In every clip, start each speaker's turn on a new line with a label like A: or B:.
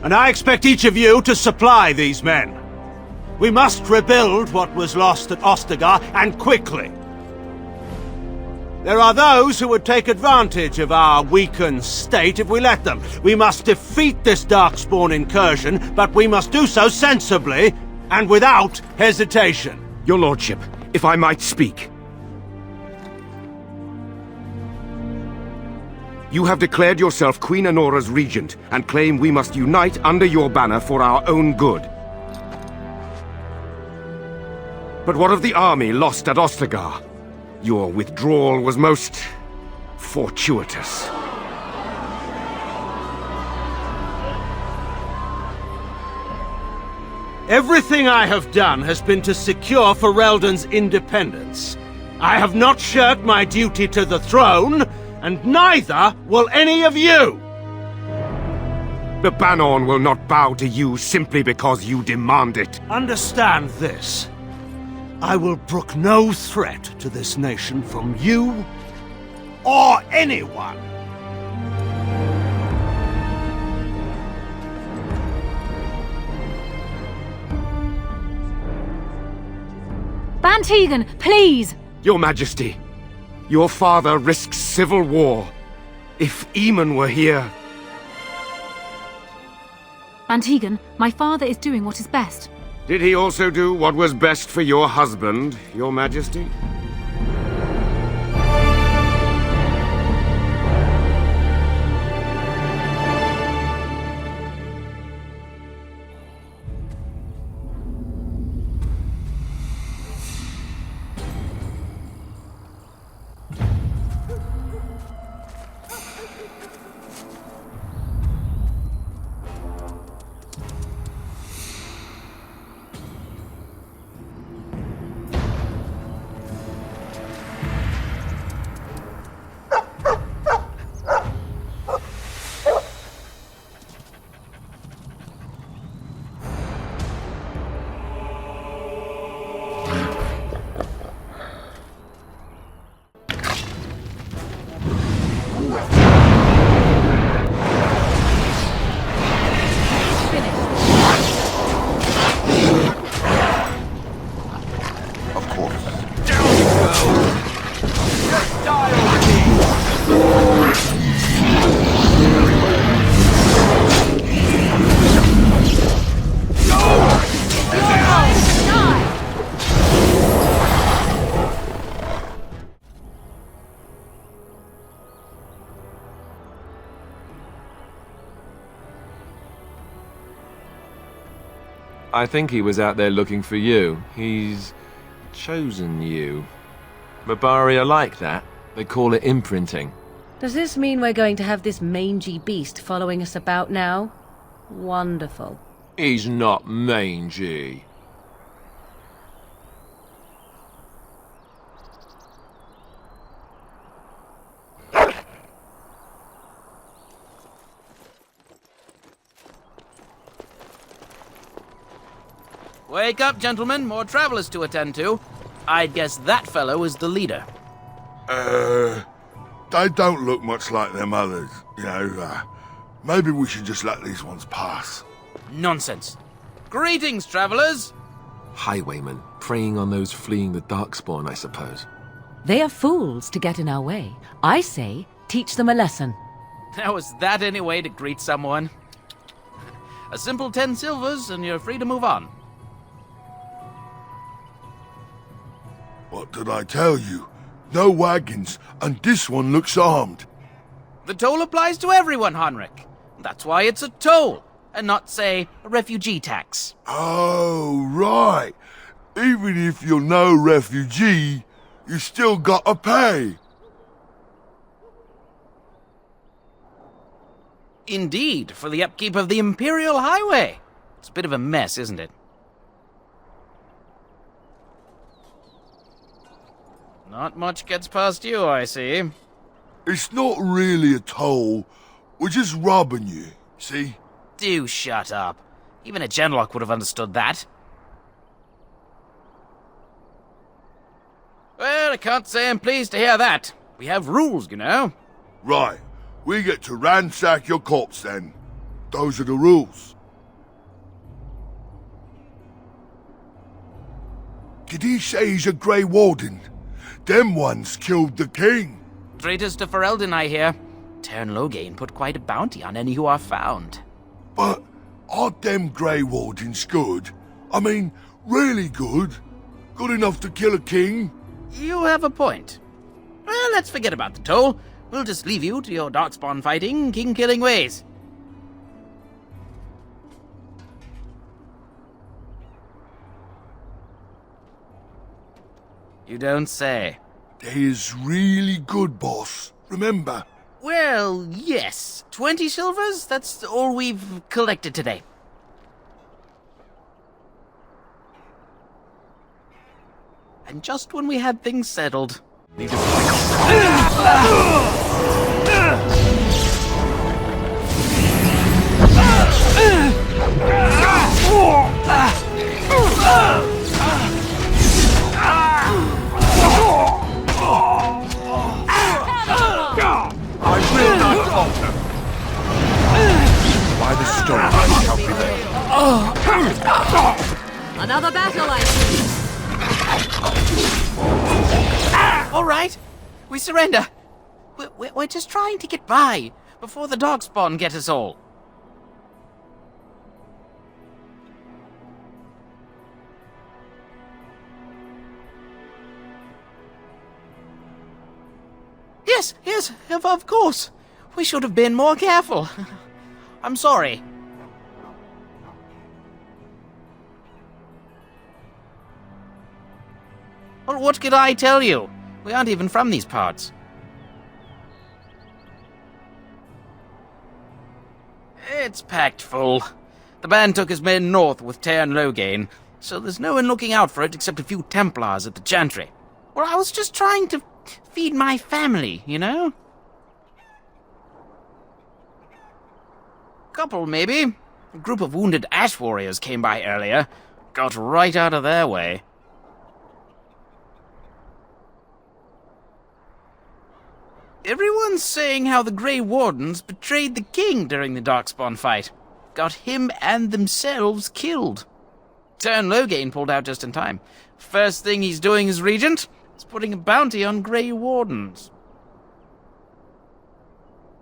A: And I expect each of you to supply these men. We must rebuild what was lost at Ostagar, and quickly. There are those who would take advantage of our weakened state if we let them. We must defeat this Darkspawn incursion, but we must do so sensibly and without hesitation.
B: Your lordship, if I might speak. You have declared yourself Queen Anora's regent, and claim we must unite under your banner for our own good. But what of the army lost at Ostagar? Your withdrawal was most fortuitous.
A: Everything I have done has been to secure Ferelden's independence. I have not shirked my duty to the throne, and neither will any of you!
B: The Banorn will not bow to you simply because you demand it.
A: Understand this. I will brook no threat to this nation from you or anyone.
C: Bantegan, please!
B: Your Majesty, your father risks civil war. If Eamon were here...
C: Bantegan, my father is doing what is best.
B: Did he also do what was best for your husband, Your Majesty?
D: I think he was out there looking for you. He's chosen you. Mabari are like that. They call it imprinting.
E: Does this mean we're going to have this mangy beast following us about now? Wonderful.
D: He's not mangy.
F: Wake up, gentlemen. More travelers to attend to. I'd guess that fellow is the leader.
G: They don't look much like them others, you know. Maybe we should just let these ones pass.
F: Nonsense. Greetings, travelers.
D: Highwaymen, preying on those fleeing the Darkspawn, I suppose.
E: They are fools to get in our way. I say, teach them a lesson.
F: Now, is that any way to greet someone? A simple 10 silvers and you're free to move on.
G: What did I tell you? No wagons, and this one looks armed.
F: The toll applies to everyone, Henrik. That's why it's a toll, and not, say, a refugee tax.
G: Oh, right. Even if you're no refugee, you still gotta pay.
F: Indeed, for the upkeep of the Imperial Highway. It's a bit of a mess, isn't it? Not much gets past you, I see.
G: It's not really a toll. We're just robbing you, see?
F: Do shut up. Even a genlock would have understood that. Well, I can't say I'm pleased to hear that. We have rules, you know.
G: Right. We get to ransack your corpse then. Those are the rules. Did he say he's a Grey Warden? Them ones killed the king.
F: Traitors to Ferelden, I hear. Tern Loghain put quite a bounty on any who are found.
G: But aren't them Grey Wardens good? I mean, really good? Good enough to kill a king?
F: You have a point. Well, let's forget about the toll. We'll just leave you to your darkspawn fighting, king-killing ways. You don't say.
G: They is really good, boss. Remember?
F: Well, yes. 20 silvers? That's all we've collected today. And just when we had things settled.
B: I will not falter. By the stone, I shall prevail.
E: Another battle, I see.
F: All right, we surrender. We're just trying to get by before the darkspawn get us all. Yes, of course. We should have been more careful. I'm sorry. Well, what could I tell you? We aren't even from these parts. It's packed full. The band took his men north with Tern Loghain, so there's no one looking out for it except a few Templars at the Chantry. Well, I was just trying to feed my family, you know? Couple, maybe. A group of wounded ash warriors came by earlier. Got right out of their way. Everyone's saying how the Grey Wardens betrayed the king during the Darkspawn fight. Got him and themselves killed. Tern Loghain pulled out just in time. First thing he's doing as regent is putting a bounty on Grey Wardens.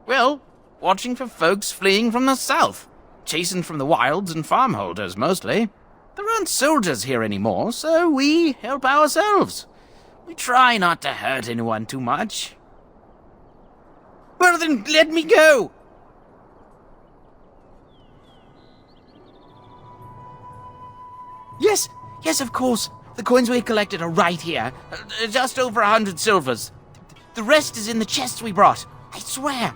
F: Well, watching for folks fleeing from the south. Chasing from the wilds and farmholders, mostly. There aren't soldiers here anymore, so we help ourselves. We try not to hurt anyone too much. Well then, let me go! Yes, of course. The coins we collected are right here. Just over 100 silvers. The rest is in the chests we brought. I swear.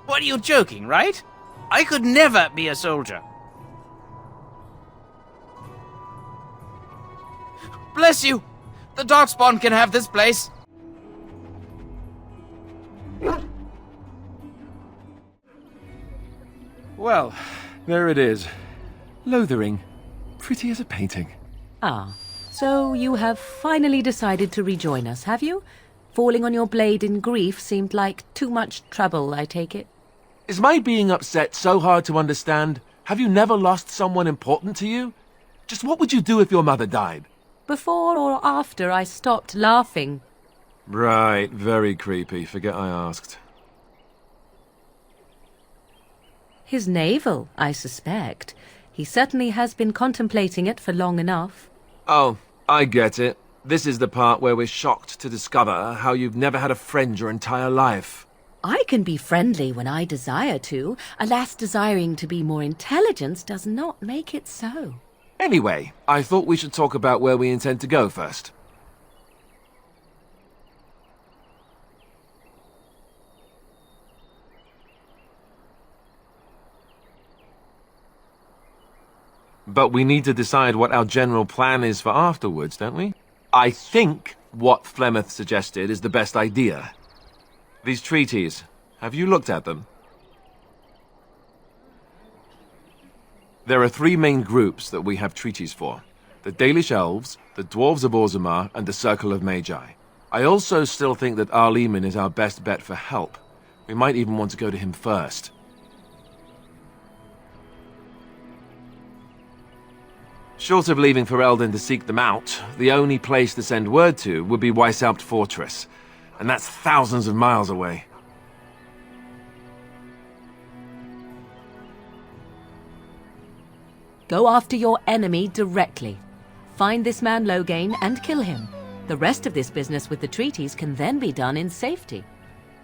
F: What, are you joking, right? I could never be a soldier. Bless you! The Darkspawn can have this place.
D: Well, there it is. Lothering. Pretty as a painting.
E: Ah, so you have finally decided to rejoin us, have you? Falling on your blade in grief seemed like too much trouble, I take it.
D: Is my being upset so hard to understand? Have you never lost someone important to you? Just what would you do if your mother died?
E: Before or after I stopped laughing.
D: Right, very creepy. Forget I asked.
E: His navel, I suspect. He certainly has been contemplating it for long enough.
D: Oh, I get it. This is the part where we're shocked to discover how you've never had a friend your entire life.
E: I can be friendly when I desire to. Alas, desiring to be more intelligent does not make it so.
D: Anyway, I thought we should talk about where we intend to go first. But we need to decide what our general plan is for afterwards, don't we? I think what Flemeth suggested is the best idea. These treaties, have you looked at them? There are three main groups that we have treaties for. The Dalish Elves, the Dwarves of Orzammar, and the Circle of Magi. I also still think that Arleman is our best bet for help. We might even want to go to him first. Short of leaving Ferelden to seek them out, the only place to send word to would be Weishaupt Fortress, and that's thousands of miles away.
E: Go after your enemy directly. Find this man Loghain and kill him. The rest of this business with the treaties can then be done in safety.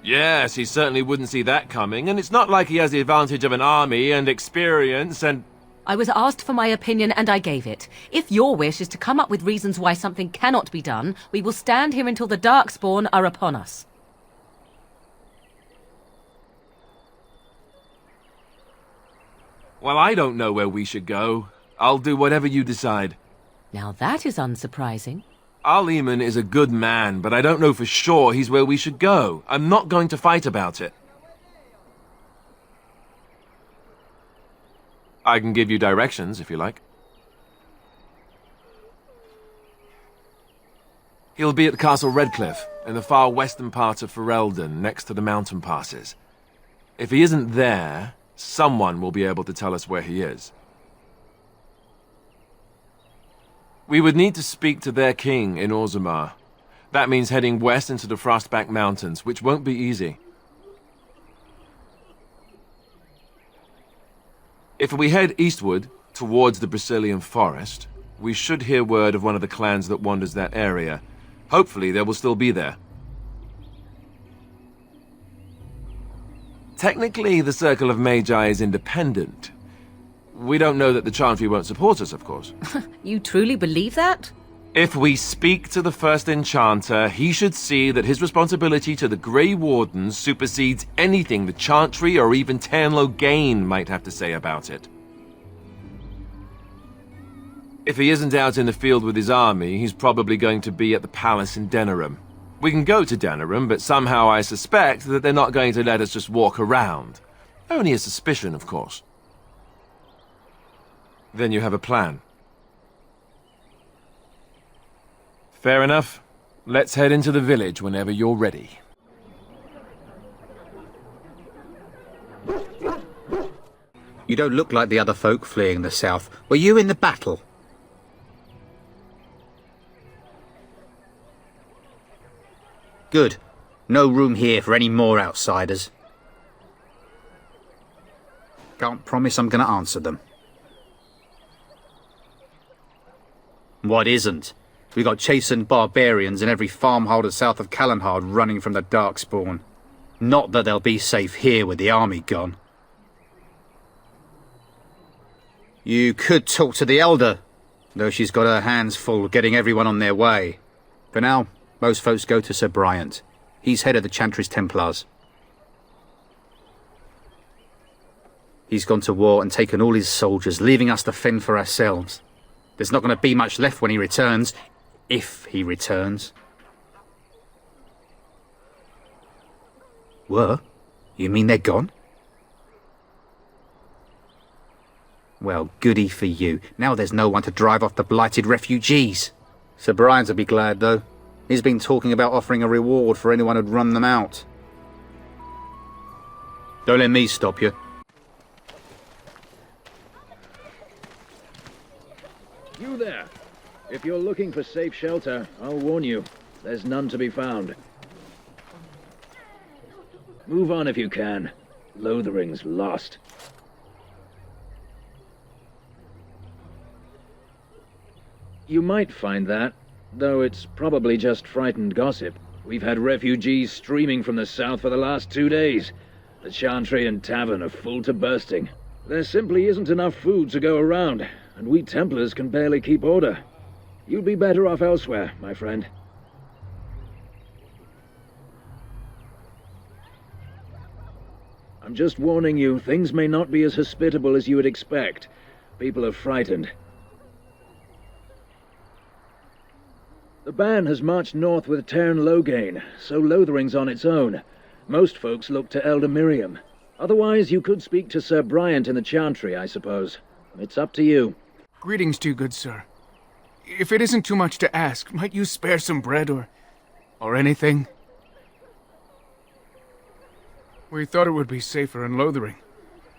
D: Yes, he certainly wouldn't see that coming, and it's not like he has the advantage of an army and experience and...
E: I was asked for my opinion and I gave it. If your wish is to come up with reasons why something cannot be done, we will stand here until the Darkspawn are upon us.
D: Well, I don't know where we should go. I'll do whatever you decide.
E: Now that is unsurprising.
D: Al-Eamon is a good man, but I don't know for sure he's where we should go. I'm not going to fight about it. I can give you directions, if you like. He'll be at Castle Redcliffe, in the far western part of Ferelden, next to the mountain passes. If he isn't there, someone will be able to tell us where he is. We would need to speak to their king in Orzammar. That means heading west into the Frostback Mountains, which won't be easy. If we head eastward, towards the Brisilian Forest, we should hear word of one of the clans that wanders that area. Hopefully they will still be there. Technically, the Circle of Magi is independent. We don't know that the Chantry won't support us, of course.
E: You truly believe that?
D: If we speak to the first Enchanter, he should see that his responsibility to the Grey Wardens supersedes anything the Chantry or even Teyrn Loghain might have to say about it. If he isn't out in the field with his army, he's probably going to be at the palace in Denerim. We can go to Denerim, but somehow I suspect that they're not going to let us just walk around. Only a suspicion, of course. Then you have a plan. Fair enough. Let's head into the village whenever you're ready.
H: You don't look like the other folk fleeing the south. Were you in the battle? Good. No room here for any more outsiders. Can't promise I'm going to answer them. What isn't? We got chastened barbarians in every farmholder south of Callanhard running from the Darkspawn. Not that they'll be safe here with the army gone. You could talk to the Elder, though she's got her hands full getting everyone on their way. For now, most folks go to Sir Bryant. He's head of the Chantry's Templars. He's gone to war and taken all his soldiers, leaving us to fend for ourselves. There's not going to be much left when he returns, if he returns. Were? You mean they're gone? Well, goody for you. Now there's no one to drive off the blighted refugees. Sir Bryant will be glad, though. He's been talking about offering a reward for anyone who'd run them out. Don't let me stop you.
I: You there! If you're looking for safe shelter, I'll warn you, there's none to be found. Move on if you can. Lothering's lost. You might find that, though it's probably just frightened gossip. We've had refugees streaming from the south for the last 2 days. The Chantry and Tavern are full to bursting. There simply isn't enough food to go around, and we Templars can barely keep order. You'd be better off elsewhere, my friend. I'm just warning you, things may not be as hospitable as you would expect. People are frightened. The band has marched north with Teyrn Loghain, so Lothering's on its own. Most folks look to Elder Miriam. Otherwise, you could speak to Sir Bryant in the Chantry, I suppose. It's up to you.
J: Greetings to you, good sir. If it isn't too much to ask, might you spare some bread or anything? We thought it would be safer in Lothering,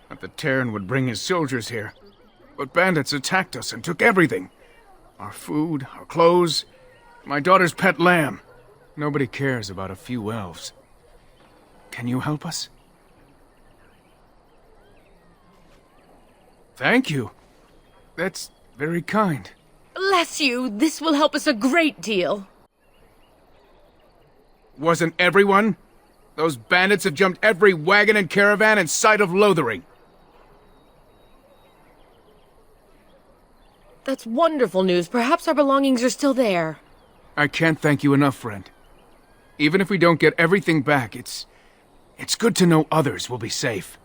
J: that the Terran would bring his soldiers here. But bandits attacked us and took everything. Our food, our clothes, my daughter's pet lamb. Nobody cares about a few elves. Can you help us? Thank you. That's very kind.
K: Bless you, this will help us a great deal.
J: Wasn't everyone? Those bandits have jumped every wagon and caravan in sight of Lothering.
K: That's wonderful news. Perhaps our belongings are still there.
J: I can't thank you enough, friend. Even if we don't get everything back, it's good to know others will be safe.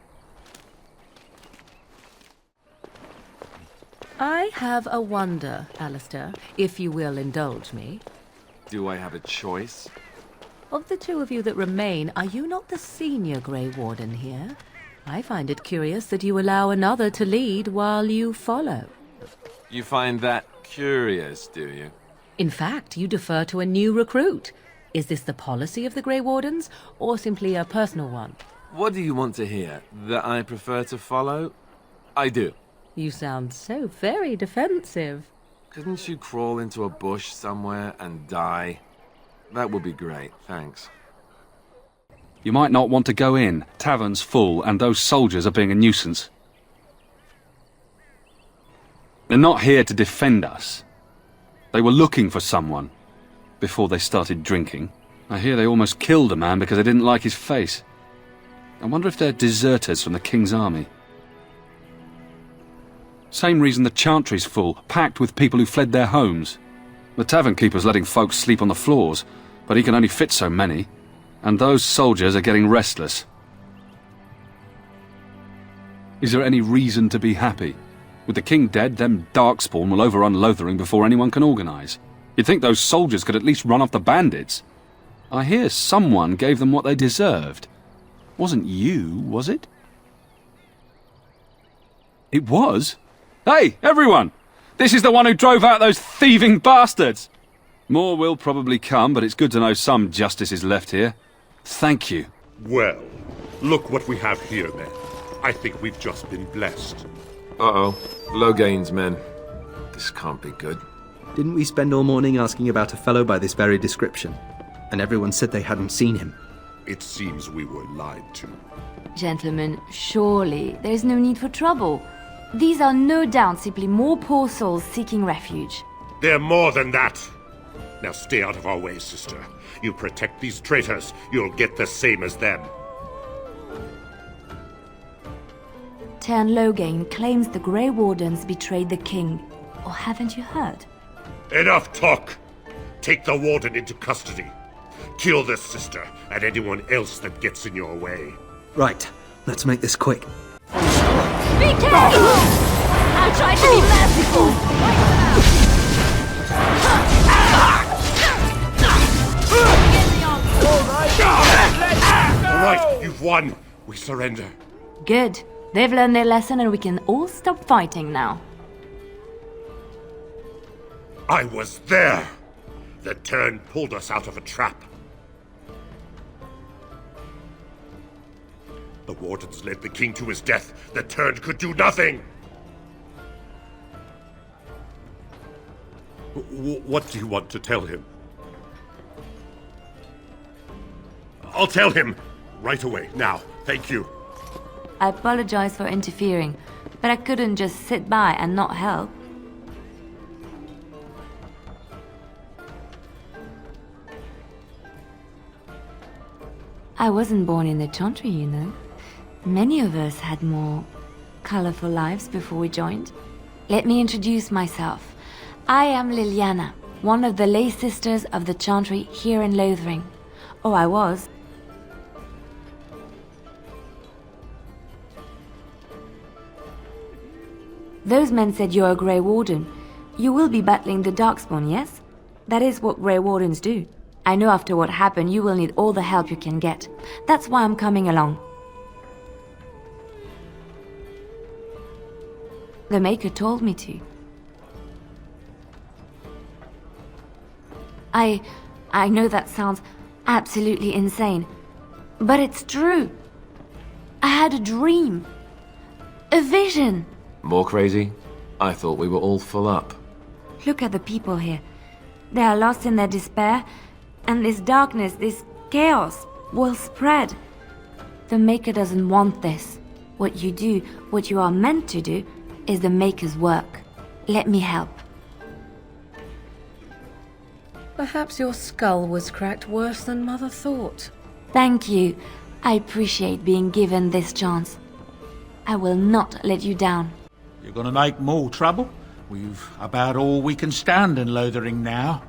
E: I have a wonder, Alistair, if you will indulge me.
D: Do I have a choice?
E: Of the two of you that remain, are you not the senior Grey Warden here? I find it curious that you allow another to lead while you follow.
D: You find that curious, do you?
E: In fact, you defer to a new recruit. Is this the policy of the Grey Wardens, or simply a personal one?
D: What do you want to hear? That I prefer to follow? I do.
E: You sound so very defensive.
D: Couldn't you crawl into a bush somewhere and die? That would be great, thanks.
L: You might not want to go in. Tavern's full, and those soldiers are being a nuisance. They're not here to defend us. They were looking for someone before they started drinking. I hear they almost killed a man because they didn't like his face. I wonder if they're deserters from the King's army. Same reason the Chantry's full, packed with people who fled their homes. The tavern keeper's letting folks sleep on the floors, but he can only fit so many. And those soldiers are getting restless. Is there any reason to be happy? With the king dead, them Darkspawn will overrun Lothering before anyone can organise. You'd think those soldiers could at least run off the bandits. I hear someone gave them what they deserved. Wasn't you, was it? It was? Hey, everyone! This is the one who drove out those thieving bastards! More will probably come, but it's good to know some justice is left here. Thank you.
M: Well, look what we have here, then. I think we've just been blessed.
D: Uh-oh. Logain's men. This can't be good.
N: Didn't we spend all morning asking about a fellow by this very description? And everyone said they hadn't seen him.
M: It seems we were lied to.
O: Gentlemen, surely there is no need for trouble. These are no doubt simply more poor souls seeking refuge.
M: They're more than that. Now stay out of our way, sister. You protect these traitors, you'll get the same as them.
O: Tern Logain claims the Grey Wardens betrayed the king. Or haven't you heard?
M: Enough talk! Take the warden into custody. Kill this sister and anyone else that gets in your way.
N: Right, let's make this quick.
O: Be careful! I'll try to be merciful!
M: Alright, you've won. We surrender.
O: Good. They've learned their lesson and we can all stop fighting now.
M: I was there! The Tern pulled us out of a trap. The wardens led the king to his death. The Tern could do nothing! What do you want to tell him? I'll tell him! Right away, now. Thank you.
O: I apologize for interfering, but I couldn't just sit by and not help. I wasn't born in the Chantry, you know. Many of us had more colorful lives before we joined. Let me introduce myself. I am Leliana, one of the lay sisters of the Chantry here in Lothering. Or I was. Those men said you're a Grey Warden. You will be battling the Darkspawn, yes? That is what Grey Wardens do. I know after what happened you will need all the help you can get. That's why I'm coming along. The Maker told me to. I know that sounds absolutely insane, but it's true. I had a dream. A vision.
D: More crazy? I thought we were all full up.
O: Look at the people here. They are lost in their despair, and this darkness, this chaos, will spread. The Maker doesn't want this. What you do, what you are meant to do, is the Maker's work. Let me help.
E: Perhaps your skull was cracked worse than Mother thought.
O: Thank you. I appreciate being given this chance. I will not let you down.
P: You're gonna make more trouble? We've about all we can stand in Lothering now.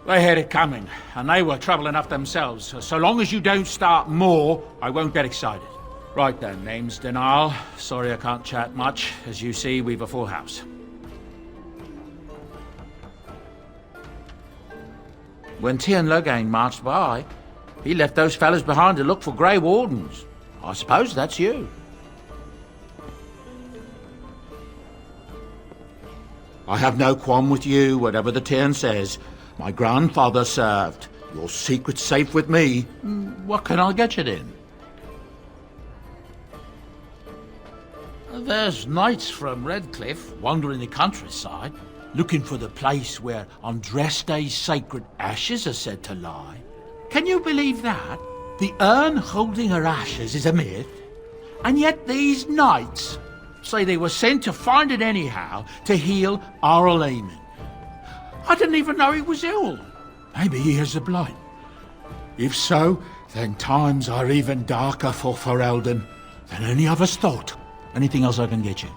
P: They had it coming, and they were trouble enough themselves. So long as you don't start more, I won't get excited. Right then, name's Denal. Sorry I can't chat much. As you see, we've a full house. When Sten Logain marched by, he left those fellas behind to look for Grey Wardens. I suppose that's you. I have no qualm with you, whatever the Sten says. My grandfather served. Your secret's safe with me. What can I get you then? There's knights from Redcliffe wandering the countryside, looking for the place where Andraste's sacred ashes are said to lie. Can you believe that? The urn holding her ashes is a myth, and yet these knights say they were sent to find it anyhow to heal Arl Eamon. I didn't even know he was ill. Maybe he has the blight. If so, then times are even darker for Ferelden than any of us thought. Anything else I can get you?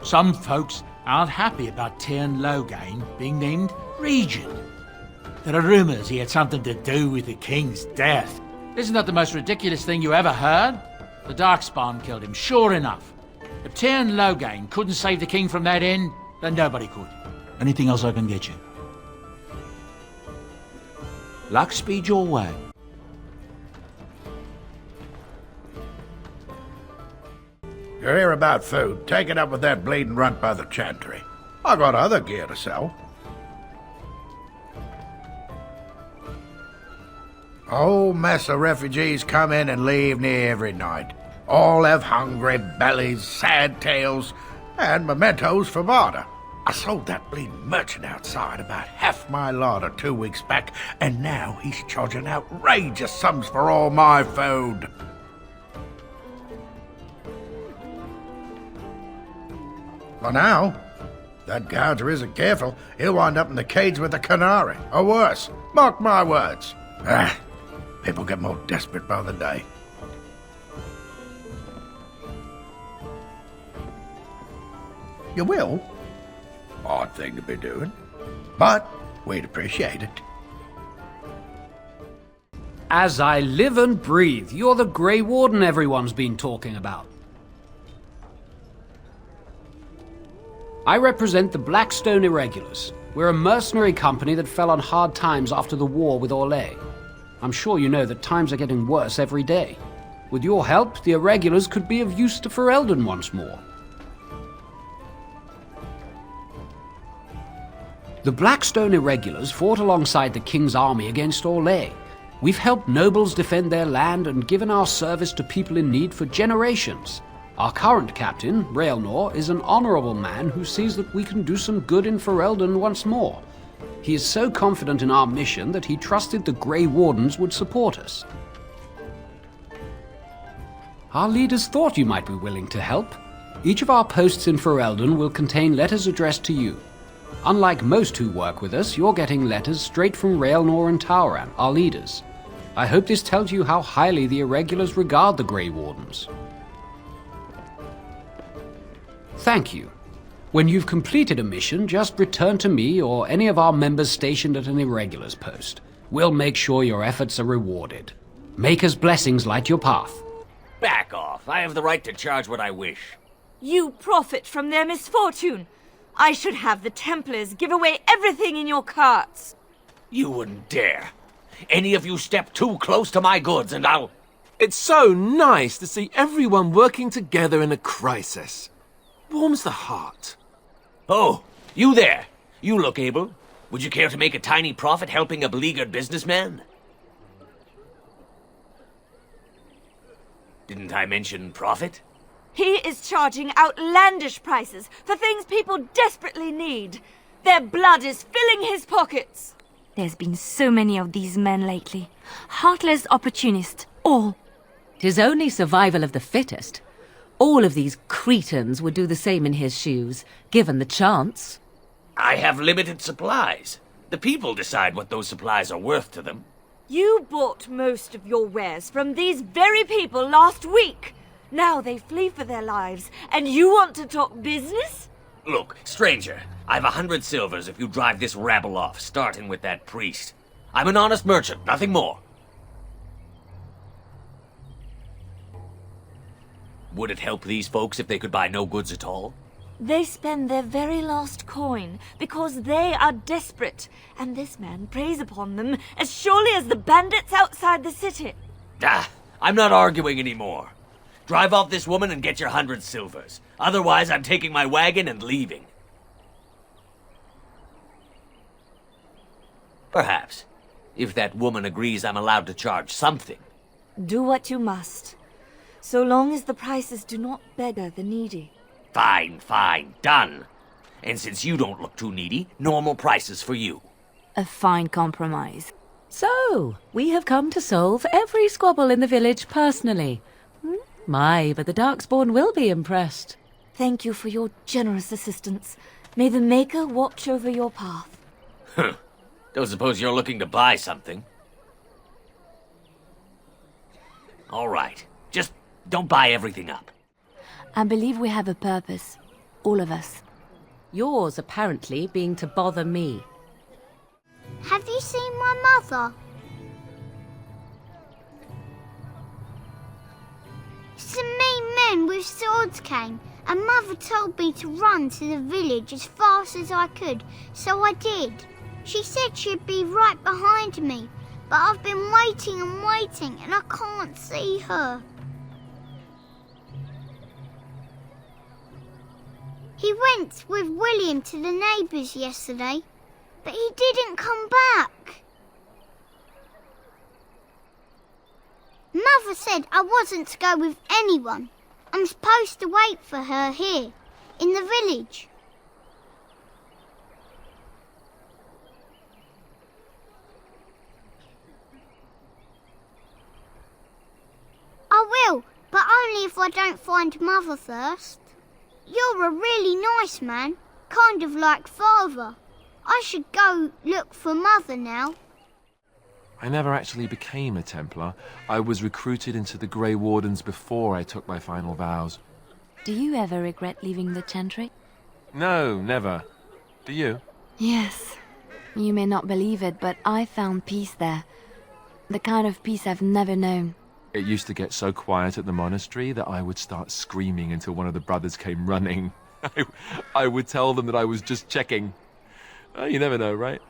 P: Some folks aren't happy about Sten Logain being named Regent. There are rumours he had something to do with the king's death. Isn't that the most ridiculous thing you ever heard? The Darkspawn killed him, sure enough. If Sten Logain couldn't save the king from that end, then nobody could. Anything else I can get you? Luck speed your way.
Q: You're here about food. Take it up with that bleeding runt by the chantry. I got other gear to sell. A whole mess of refugees come in and leave near every night. All have hungry bellies, sad tales, and mementos for barter. I sold that bleeding merchant outside about half my larder 2 weeks back, and now he's charging outrageous sums for all my food. For now, if that gouger isn't careful, he'll wind up in the cage with the canary, or worse. Mark my words. People get more desperate by the day. You will? Odd thing to be doing. But we'd appreciate it.
R: As I live and breathe, you're the Grey Warden everyone's been talking about. I represent the Blackstone Irregulars. We're a mercenary company that fell on hard times after the war with Orlais. I'm sure you know that times are getting worse every day. With your help, the Irregulars could be of use to Ferelden once more. The Blackstone Irregulars fought alongside the King's army against Orlais. We've helped nobles defend their land and given our service to people in need for generations. Our current captain, Raelnor, is an honorable man who sees that we can do some good in Ferelden once more. He is so confident in our mission that he trusted the Grey Wardens would support us. Our leaders thought you might be willing to help. Each of our posts in Ferelden will contain letters addressed to you. Unlike most who work with us, you're getting letters straight from Raelnor and Tauran, our leaders. I hope this tells you how highly the Irregulars regard the Grey Wardens. Thank you. When you've completed a mission, just return to me or any of our members stationed at an Irregulars post. We'll make sure your efforts are rewarded. Maker's blessings light your path.
S: Back off. I have the right to charge what I wish.
T: You profit from their misfortune. I should have the Templars give away everything in your carts.
S: You wouldn't dare. Any of you step too close to my goods and I'll...
D: It's so nice to see everyone working together in a crisis. Warms the heart.
S: Oh, you there. You look able. Would you care to make a tiny profit helping a beleaguered businessman? Didn't I mention profit?
T: He is charging outlandish prices for things people desperately need. Their blood is filling his pockets.
C: There's been so many of these men lately. Heartless opportunists, all.
E: 'Tis only survival of the fittest. All of these cretins would do the same in his shoes, given the chance.
S: I have limited supplies. The people decide what those supplies are worth to them.
T: You bought most of your wares from these very people last week. Now they flee for their lives, and you want to talk business?
S: Look, stranger, I've 100 silvers if you drive this rabble off, starting with that priest. I'm an honest merchant, nothing more. Would it help these folks if they could buy no goods at all?
T: They spend their very last coin because they are desperate, and this man preys upon them as surely as the bandits outside the city.
S: I'm not arguing anymore. Drive off this woman and get your 100 silvers. Otherwise, I'm taking my wagon and leaving. Perhaps. If that woman agrees I'm allowed to charge something.
T: Do what you must, so long as the prices do not beggar the needy.
S: Fine, fine, done. And since you don't look too needy, normal prices for you.
C: A fine compromise.
E: So, we have come to solve every squabble in the village personally. My, but the Darkspawn will be impressed.
T: Thank you for your generous assistance. May the Maker watch over your path.
S: Don't suppose you're looking to buy something? All right. Just don't buy everything up.
C: I believe we have a purpose. All of us.
E: Yours, apparently, being to bother me.
U: Have you seen my mother? Some mean men with swords came, and Mother told me to run to the village as fast as I could, so I did. She said she'd be right behind me, but I've been waiting and waiting, and I can't see her. He went with William to the neighbours yesterday, but he didn't come back. Mother said I wasn't to go with anyone. I'm supposed to wait for her here, in the village. I will, but only if I don't find Mother first. You're a really nice man, kind of like Father. I should go look for Mother now.
D: I never actually became a Templar. I was recruited into the Grey Wardens before I took my final vows.
C: Do you ever regret leaving the Chantry?
D: No, never. Do you?
C: Yes. You may not believe it, but I found peace there. The kind of peace I've never known.
D: It used to get so quiet at the monastery that I would start screaming until one of the brothers came running. I would tell them that I was just checking. You never know, right?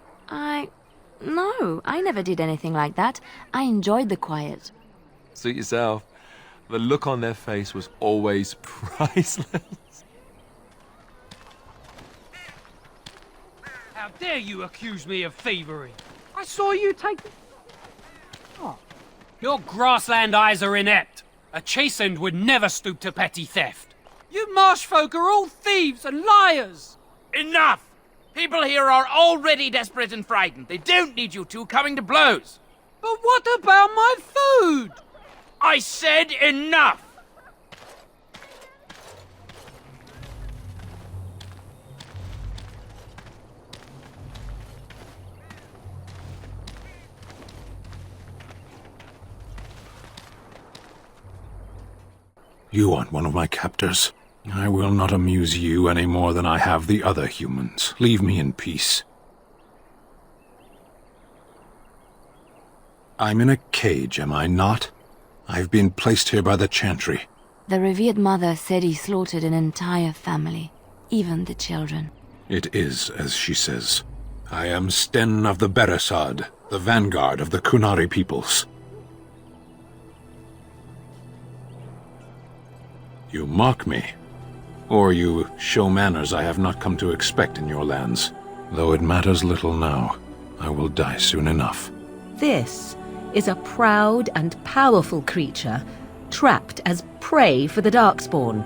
C: No, I never did anything like that. I enjoyed the quiet.
D: Suit yourself. The look on their face was always priceless.
V: How dare you accuse me of thievery? I saw you take... Oh. Your grassland eyes are inept. A chastened would never stoop to petty theft. You marsh folk are all thieves and liars.
F: Enough! People here are already desperate and frightened. They don't need you two coming to blows.
V: But what about my food?
F: I said enough!
W: You aren't one of my captors. I will not amuse you any more than I have the other humans. Leave me in peace. I'm in a cage, am I not? I've been placed here by the Chantry.
C: The revered mother said he slaughtered an entire family, even the children.
W: It is as she says. I am Sten of the Beresad, the vanguard of the Kunari peoples. You mock me, or you show manners I have not come to expect in your lands. Though it matters little now, I will die soon enough.
E: This is a proud and powerful creature, trapped as prey for the Darkspawn.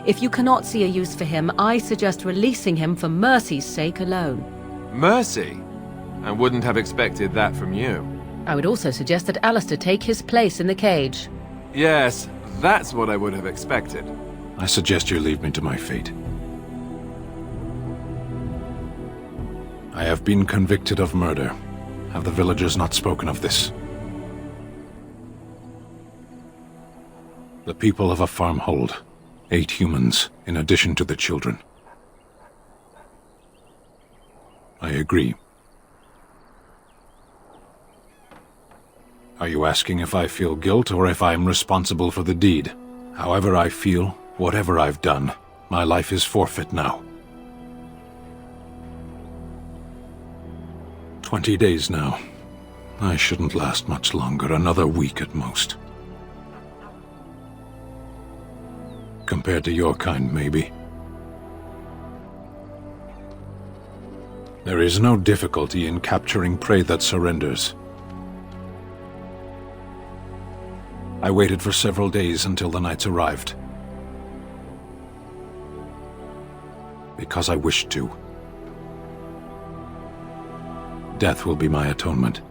E: If you cannot see a use for him, I suggest releasing him for mercy's sake alone.
D: Mercy? I wouldn't have expected that from you.
E: I would also suggest that Alistair take his place in the cage.
D: Yes, that's what I would have expected.
W: I suggest you leave me to my fate. I have been convicted of murder. Have the villagers not spoken of this? The people of a farmhold. 8 humans, in addition to the children. I agree. Are you asking if I feel guilt or if I am responsible for the deed? However I feel, whatever I've done, my life is forfeit now. 20 days now. I shouldn't last much longer, another week at most. Compared to your kind, maybe. There is no difficulty in capturing prey that surrenders. I waited for several days until the knights arrived. Because I wished to. Death will be my atonement.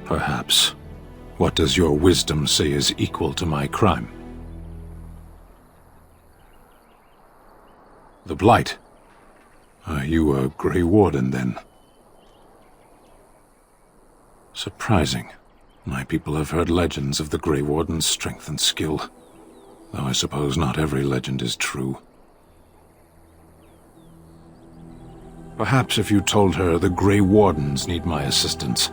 W: Perhaps. What does your wisdom say is equal to my crime? The Blight. Are you a Grey Warden, then? Surprising. My people have heard legends of the Grey Warden's strength and skill, though I suppose not every legend is true. Perhaps if you told her the Grey Wardens need my assistance,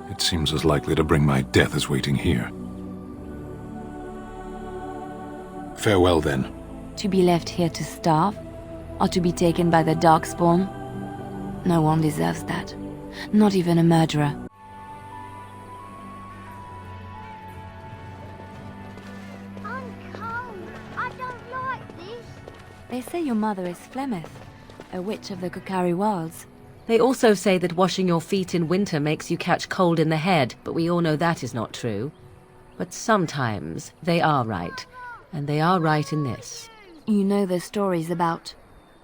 W: it seems as likely to bring my death as waiting here. Farewell, then.
C: To be left here to starve? Or to be taken by the Darkspawn? No one deserves that. Not even a murderer. They say your mother is Flemeth, a witch of the Kokari Wilds.
E: They also say that washing your feet in winter makes you catch cold in the head, but we all know that is not true. But sometimes they are right, and they are right in this.
C: You know the stories about...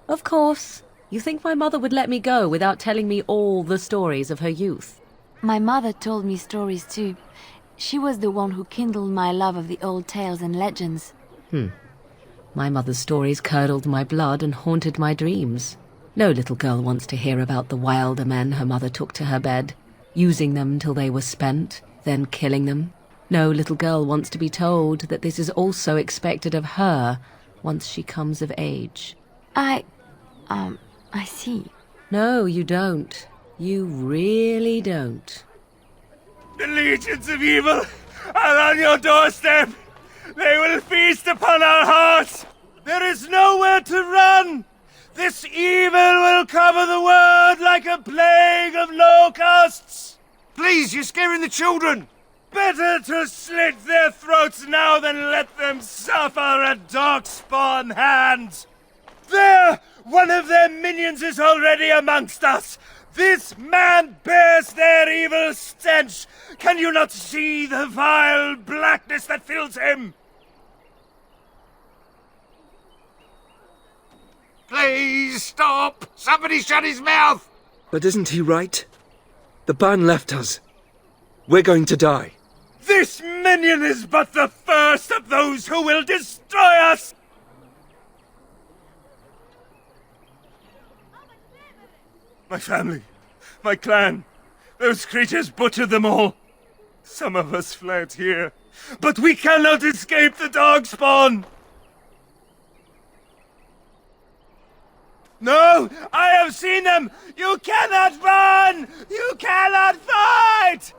E: Of course. You think my mother would let me go without telling me all the stories of her youth?
C: My mother told me stories too. She was the one who kindled my love of the old tales and legends.
E: My mother's stories curdled my blood and haunted my dreams. No little girl wants to hear about the wilder men her mother took to her bed, using them till they were spent, then killing them. No little girl wants to be told that this is also expected of her once she comes of age.
C: I see.
E: No, you don't. You really don't.
A: The legions of evil are on your doorstep. They will feast upon our hearts. There is nowhere to run. This evil will cover the world like a plague of locusts.
Q: Please, you're scaring the children.
A: Better to slit their throats now than let them suffer at Darkspawn hands. There! One of their minions is already amongst us. This man bears their evil stench. Can you not see the vile blackness that fills him?
Q: Please stop! Somebody shut his mouth!
N: But isn't he right? The ban left us. We're going to die.
A: This minion is but the first of those who will destroy us! My family, my clan, those creatures butchered them all. Some of us fled here, but we cannot escape the Darkspawn! No! I have seen them! You cannot run! You cannot fight!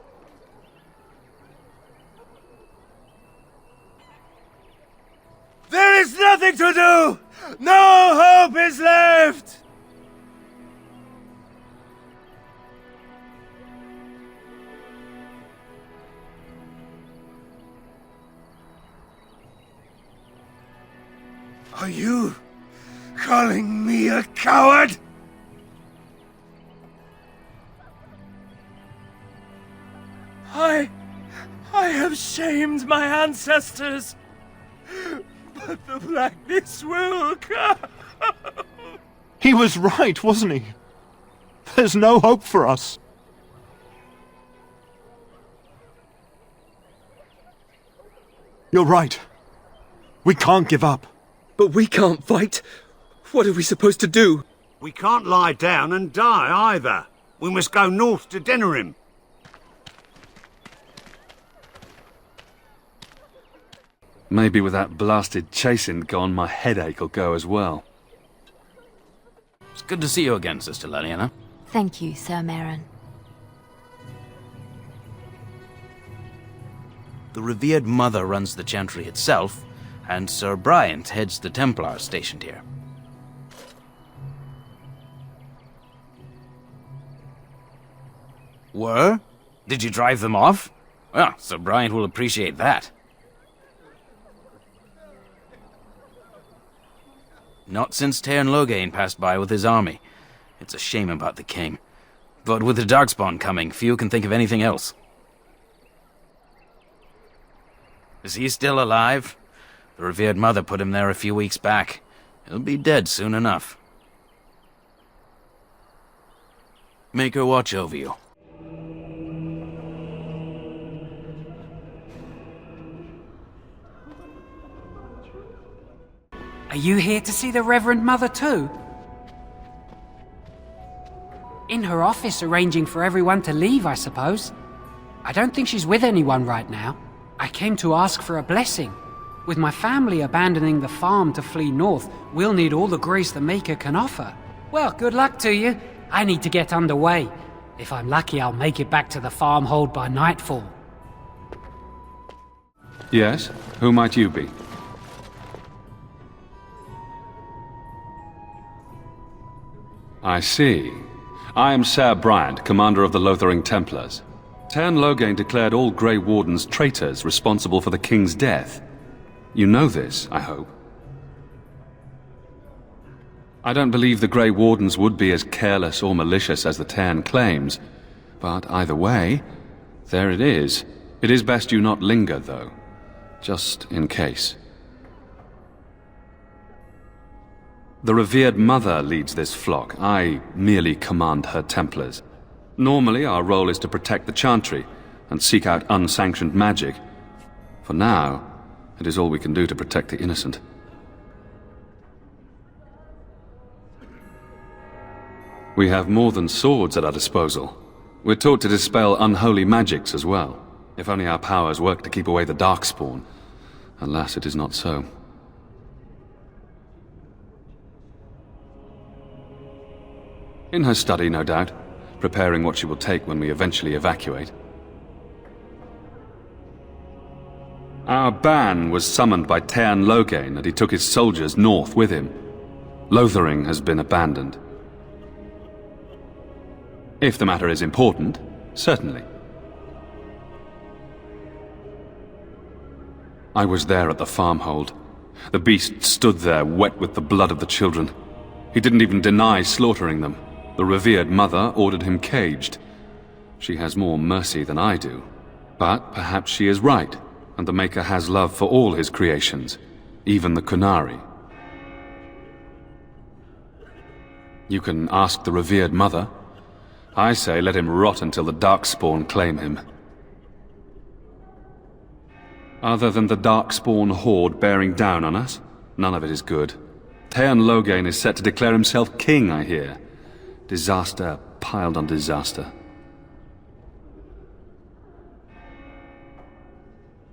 A: There is nothing to do! No hope is left! Are you calling me a coward? I have shamed my ancestors, but the blackness will come.
W: He was right, wasn't he? There's no hope for us. You're right. We can't give up.
N: But we can't fight. What are we supposed to do?
B: We can't lie down and die either. We must go north to Denerim.
L: Maybe with that blasted chasing gone, my headache'll go as well.
F: It's good to see you again, Sister Leliana.
O: Thank you, Sir Merrin.
F: The revered mother runs the chantry itself, and Sir Bryant heads the Templars stationed here. Were? Did you drive them off? Well, Sir Bryant will appreciate that. Not since Tairn Loghain passed by with his army. It's a shame about the king. But with the Darkspawn coming, few can think of anything else. Is he still alive? The revered mother put him there a few weeks back. He'll be dead soon enough. Make her watch over you.
V: Are you here to see the Reverend Mother too? In her office arranging for everyone to leave, I suppose. I don't think she's with anyone right now. I came to ask for a blessing. With my family abandoning the farm to flee north, we'll need all the grace the Maker can offer. Well, good luck to you. I need to get underway. If I'm lucky, I'll make it back to the farmhold by nightfall.
L: Yes? Who might you be? I see. I am Sir Bryant, commander of the Lothering Templars. Tairn Loghain declared all Grey Wardens traitors responsible for the king's death. You know this, I hope. I don't believe the Grey Wardens would be as careless or malicious as the Tairn claims, but either way, there it is. It is best you not linger, though, just in case. The revered mother leads this flock. I merely command her Templars. Normally, our role is to protect the Chantry and seek out unsanctioned magic. For now, it is all we can do to protect the innocent. We have more than swords at our disposal. We're taught to dispel unholy magics as well. If only our powers work to keep away the Darkspawn. Alas, it is not so. In her study, no doubt, preparing what she will take when we eventually evacuate. Our ban was summoned by Tairn Loghain, and he took his soldiers north with him. Lothering has been abandoned. If the matter is important, certainly. I was there at the farmhold. The beast stood there, wet with the blood of the children. He didn't even deny slaughtering them. The revered mother ordered him caged. She has more mercy than I do. But perhaps she is right, and the Maker has love for all his creations, even the Kunari. You can ask the revered mother. I say let him rot until the Darkspawn claim him. Other than the Darkspawn horde bearing down on us, none of it is good. Tairn Loghain is set to declare himself king, I hear. Disaster piled on disaster.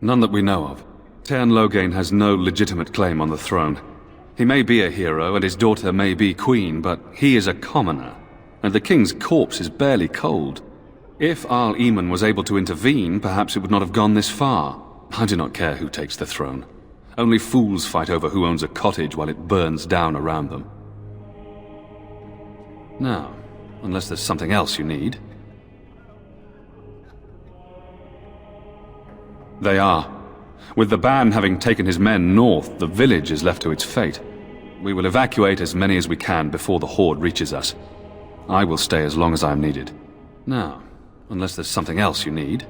L: None that we know of. Tairn Loghain has no legitimate claim on the throne. He may be a hero, and his daughter may be queen, but he is a commoner, and the king's corpse is barely cold. If Arl Eamon was able to intervene, perhaps it would not have gone this far. I do not care who takes the throne. Only fools fight over who owns a cottage while it burns down around them. Now, unless there's something else you need. They are. With the ban having taken his men north, the village is left to its fate. We will evacuate as many as we can before the Horde reaches us. I will stay as long as I am needed. Now, unless there's something else you need.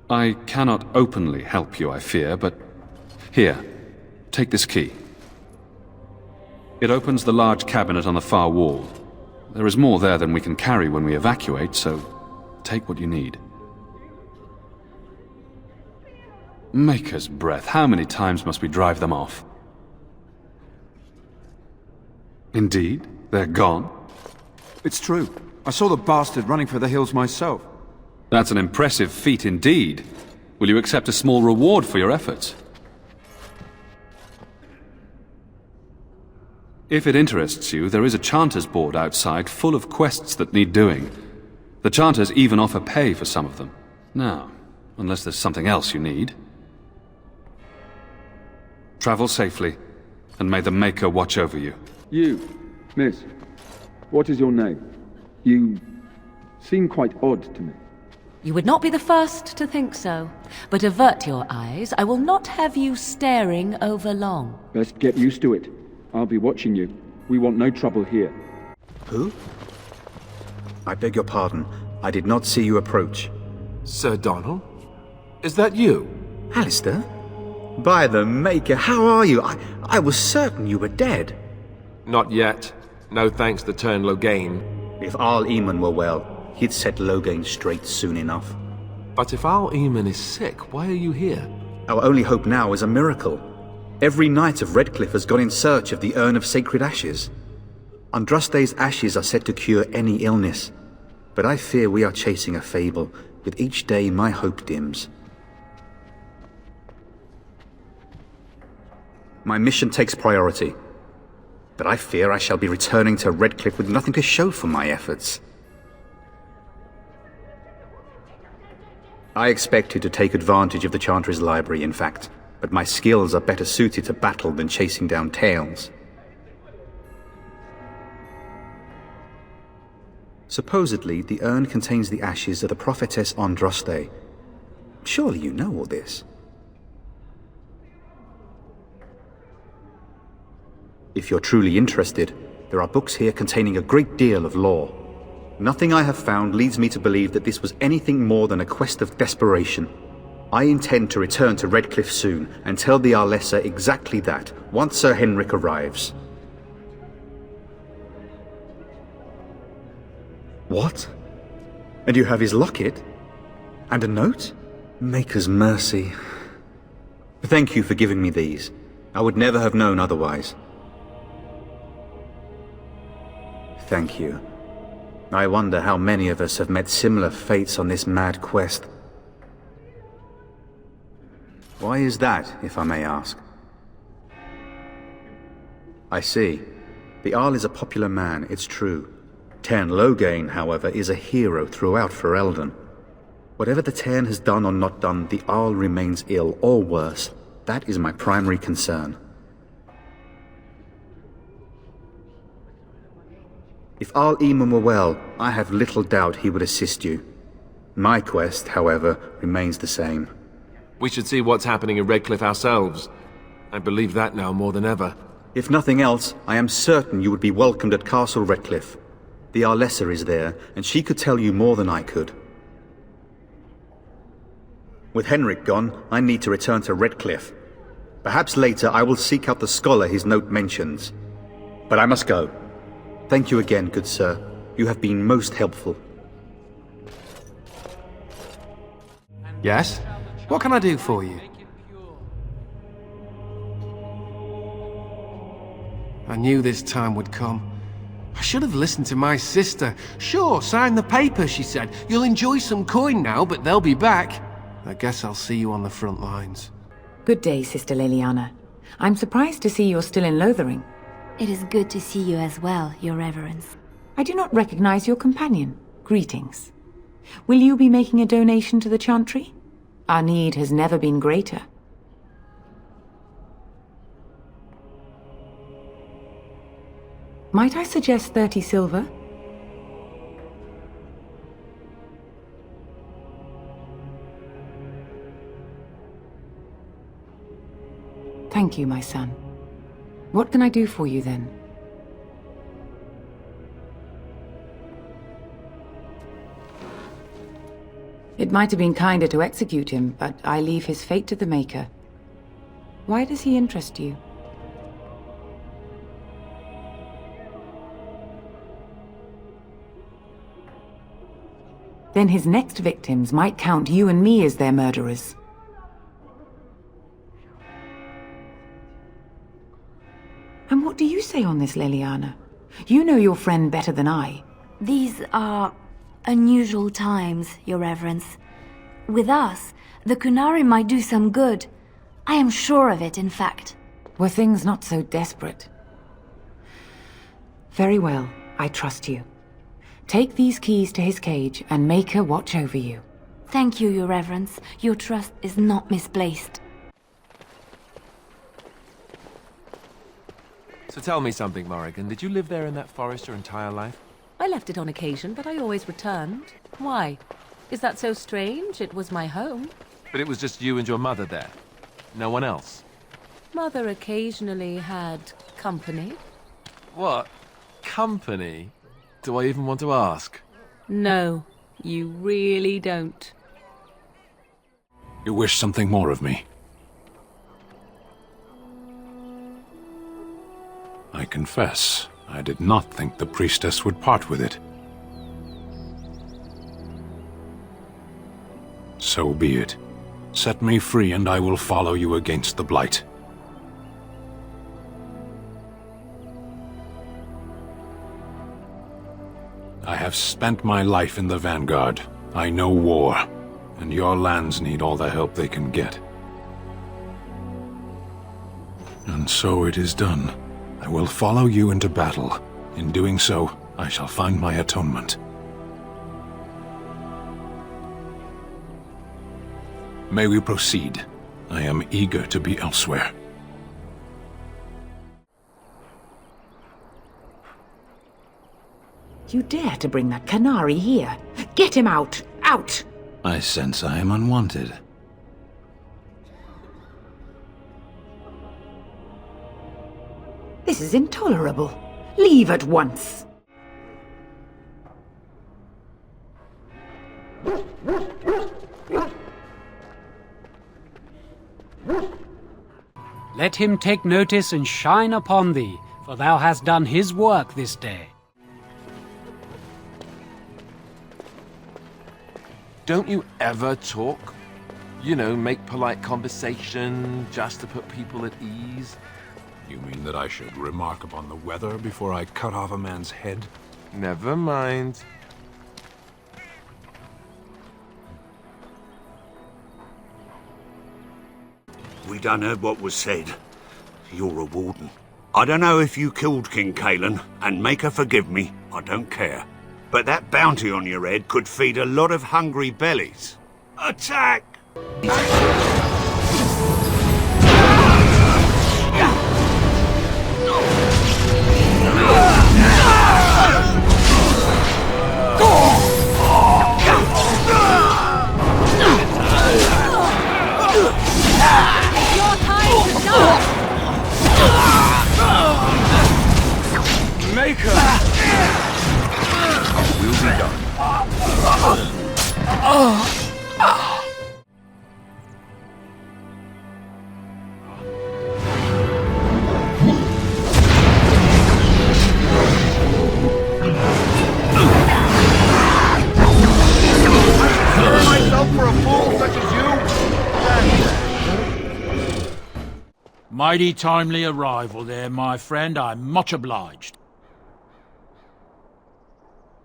L: I cannot openly help you, I fear, but... Here, take this key. It opens the large cabinet on the far wall. There is more there than we can carry when we evacuate, so take what you need. Maker's breath, how many times must we drive them off? Indeed, they're gone.
G: It's true. I saw the bastard running for the hills myself.
L: That's an impressive feat indeed. Will you accept a small reward for your efforts? If it interests you, there is a Chanters board outside full of quests that need doing. The Chanters even offer pay for some of them. Now, unless there's something else you need. Travel safely, and may the Maker watch over you.
H: You, miss, what is your name? You seem quite odd to me.
E: You would not be the first to think so. But avert your eyes. I will not have you staring over long.
H: Best get used to it. I'll be watching you. We want no trouble here.
I: Who? I beg your pardon. I did not see you approach.
D: Sir Donald? Is that you?
I: Alistair? By the Maker, how are you? I was certain you were dead.
D: Not yet. No thanks to Turn Loghain.
I: If Arl Eamon were well, he'd set Loghain straight soon enough.
D: But if Arl Eamon is sick, why are you here?
I: Our only hope now is a miracle. Every knight of Redcliffe has gone in search of the Urn of Sacred Ashes. Andraste's ashes are said to cure any illness, but I fear we are chasing a fable. With each day my hope dims. My mission takes priority, but I fear I shall be returning to Redcliffe with nothing to show for my efforts. I expected to take advantage of the Chantry's library, in fact, but my skills are better suited to battle than chasing down tales. Supposedly, the urn contains the ashes of the prophetess Andraste. Surely you know all this. If you're truly interested, there are books here containing a great deal of lore. Nothing I have found leads me to believe that this was anything more than a quest of desperation. I intend to return to Redcliffe soon and tell the Arlessa exactly that, once Sir Henrik arrives. What? And you have his locket? And a note? Maker's mercy. Thank you for giving me these. I would never have known otherwise. Thank you. I wonder how many of us have met similar fates on this mad quest. Why is that, if I may ask? I see. The Arl is a popular man, it's true. Tern Loghain, however, is a hero throughout Ferelden. Whatever the Tern has done or not done, the Arl remains ill, or worse. That is my primary concern. If Arl Eamon were well, I have little doubt he would assist you. My quest, however, remains the same.
D: We should see what's happening in Redcliffe ourselves. I believe that now more than ever.
I: If nothing else, I am certain you would be welcomed at Castle Redcliffe. The Arlessa is there, and she could tell you more than I could. With Henrik gone, I need to return to Redcliffe. Perhaps later I will seek out the scholar his note mentions. But I must go. Thank you again, good sir. You have been most helpful.
X: Yes? What can I do for you? I knew this time would come. I should have listened to my sister. Sure, sign the paper, she said. You'll enjoy some coin now, but they'll be back. I guess I'll see you on the front lines.
Y: Good day, Sister Leliana. I'm surprised to see you're still in Lothering.
O: It is good to see you as well, Your Reverence.
Y: I do not recognize your companion. Greetings. Will you be making a donation to the Chantry? Our need has never been greater. Might I suggest 30 silver? Thank you, my son. What can I do for you, then? It might have been kinder to execute him, but I leave his fate to the Maker. Why does he interest you? Then his next victims might count you and me as their murderers. And what do you say on this, Leliana? You know your friend better than I.
O: These are unusual times, Your Reverence. With us, the Kunari might do some good. I am sure of it, in fact.
Y: Were things not so desperate? Very well, I trust you. Take these keys to his cage and make her watch over you.
O: Thank you, Your Reverence. Your trust is not misplaced.
D: So tell me something, Morrigan. Did you live there in that forest your entire life?
E: I left it on occasion, but I always returned. Why? Is that so strange? It was my home.
D: But it was just you and your mother there. No one else.
E: Mother occasionally had company.
D: What? Company? Do I even want to ask?
E: No, you really don't.
W: You wish something more of me? I confess, I did not think the priestess would part with it. So be it. Set me free and I will follow you against the Blight. I have spent my life in the Vanguard. I know war, and your lands need all the help they can get. And so it is done. I will follow you into battle. In doing so, I shall find my atonement. May we proceed? I am eager to be elsewhere.
Y: You dare to bring that Canary here? Get him out! Out!
W: I sense I am unwanted.
Y: This is intolerable. Leave at once.
V: Let him take notice and shine upon thee, for thou hast done his work this day.
D: Don't you ever talk? You know, make polite conversation, just to put people at ease?
W: You mean that I should remark upon the weather before I cut off a man's head?
D: Never mind.
B: We done heard what was said. You're a warden. I don't know if you killed King Kalen, and make her forgive me, I don't care. But that bounty on your head could feed a lot of hungry bellies. Attack!
A: Make her!
W: Will be done.
A: Myself for a fool such as you?
J: Mighty timely arrival there, my friend. I'm much obliged.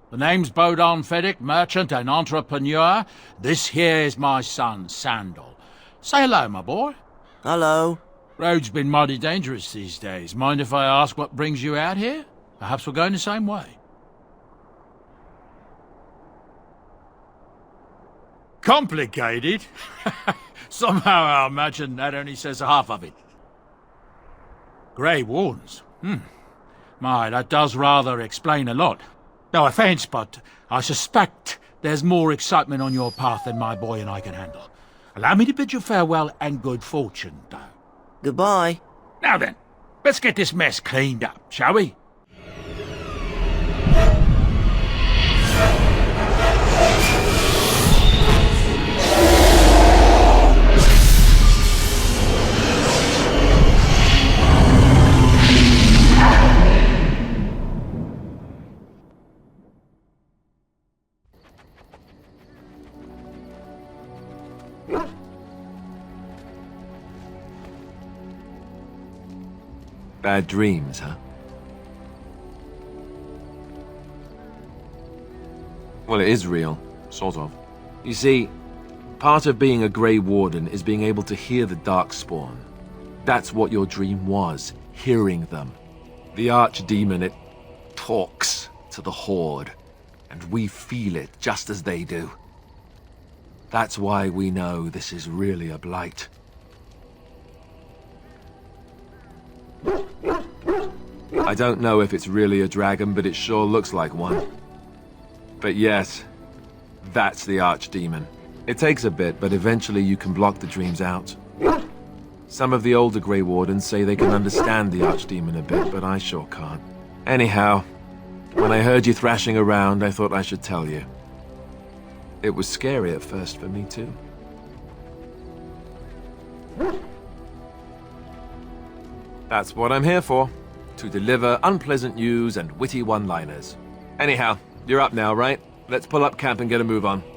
J: The name's Bodon Feddick, merchant and entrepreneur. This here is my son, Sandal. Say hello, my boy.
K: Hello.
J: Road's been mighty dangerous these days. Mind if I ask what brings you out here? Perhaps we're going the same way. Complicated? Somehow I imagine that only says half of it. Grey Wardens? My, that does rather explain a lot. No offence, but I suspect there's more excitement on your path than my boy and I can handle. Allow me to bid you farewell and good fortune, though.
S: Goodbye.
J: Now then, let's get this mess cleaned up, shall we?
D: Bad dreams, huh? Well, it is real, sort of. You see, part of being a Grey Warden is being able to hear the Darkspawn. That's what your dream was, hearing them. The Archdemon, it talks to the Horde, and we feel it just as they do. That's why we know this is really a blight. I don't know if it's really a dragon, but it sure looks like one. But yes, that's the Archdemon. It takes a bit, but eventually you can block the dreams out. Some of the older Grey Wardens say they can understand the Archdemon a bit, but I sure can't. Anyhow, when I heard you thrashing around, I thought I should tell you. It was scary at first for me, too. That's what I'm here for. To deliver unpleasant news and witty one-liners. Anyhow, you're up now, right? Let's pull up camp and get a move on.